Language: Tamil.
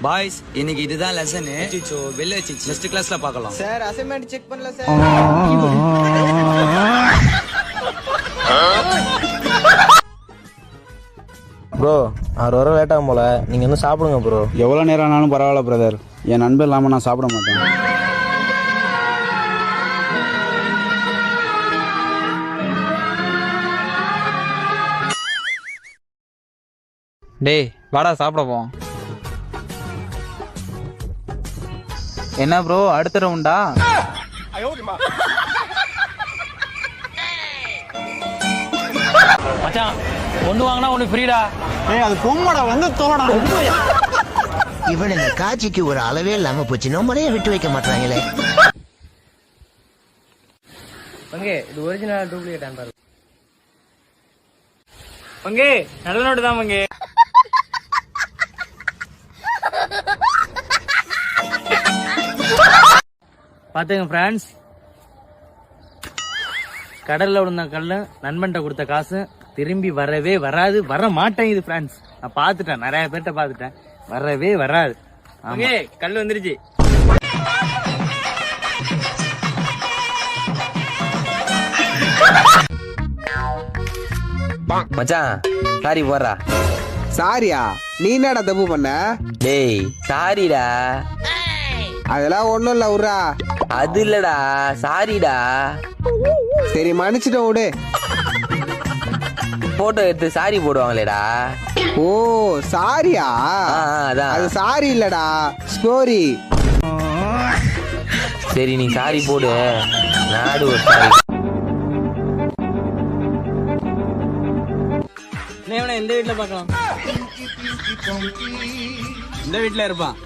பாய்ஸ் இன்னைக்கு இதுதான் லெசன். அச்சோ வெல்ல வச்சு நெக்ஸ்ட் கிளாஸ்ல பார்க்கலாம். சார் அசைன்மெண்ட் செக் பண்ணல சார். ப்ரோ 6 வர லேட் ஆகும் போல, நீங்க வந்து சாப்பிடுங்க ப்ரோ. எவ்வளோ நேரம் ஆனாலும் பரவாயில்ல பிரதர், என் நண்பர் இல்லாமல் நான் சாப்பிட மாட்டேன். டேய் வாடா சாப்பிட போவோம். என்ன ப்ரோ அடுத்த ரவுண்டா? மச்சான் ஒண்ணு வாங்கினா ஒண்ணு ஃப்ரீடா. ஏய் அது பொம்மடா, வந்து தோடா. இவனுங்க காட்சிக்கு ஒரு அளவே இல்லாம போச்சு, நம்மளே விட்டு வைக்க மாட்டாங்களே. பங்கே இது ஒரிஜினல் டூப்ளிகேட் ஆன் பாரு. பங்கே நல்ல நோட்டு தான் பங்கே. பாத்துங்க ஃப்ரெண்ட்ஸ், கடல்ல விழுந்த கல்லு நண்பன்ட்ட கொடுத்த காசு திரும்பி வரவே வராது, வர மாட்டேங்குது ஃப்ரெண்ட்ஸ். நான் பாத்துட்டேன், நிறைய பேர்ட்ட பாத்துட்டேன், வரவே வராது. கல்லு வந்துருச்சு. மச்சான் சாரி போடுறா. சாரியா? நீ என்னடா தப்பு பண்ண? டேய் சாரிடா. அதெல்லாம் ஒண்ணும் இல்ல, விட்றா. அது இல்லடா, சாரிடா. சரி மன்னிச்சிட்டோம், விடு. போட்டோ எடுத்து சாரி போடுவாங்களேடா. ஓ சாரியா? அதான். அது சாரி இல்லடா, ஸ்டோரி. சரி நீ சாரி போடு, நாடு ஒரு சாரி. எந்த வீட்டுல பாக்கலாம்? இந்த வீட்டில் இருப்பான்.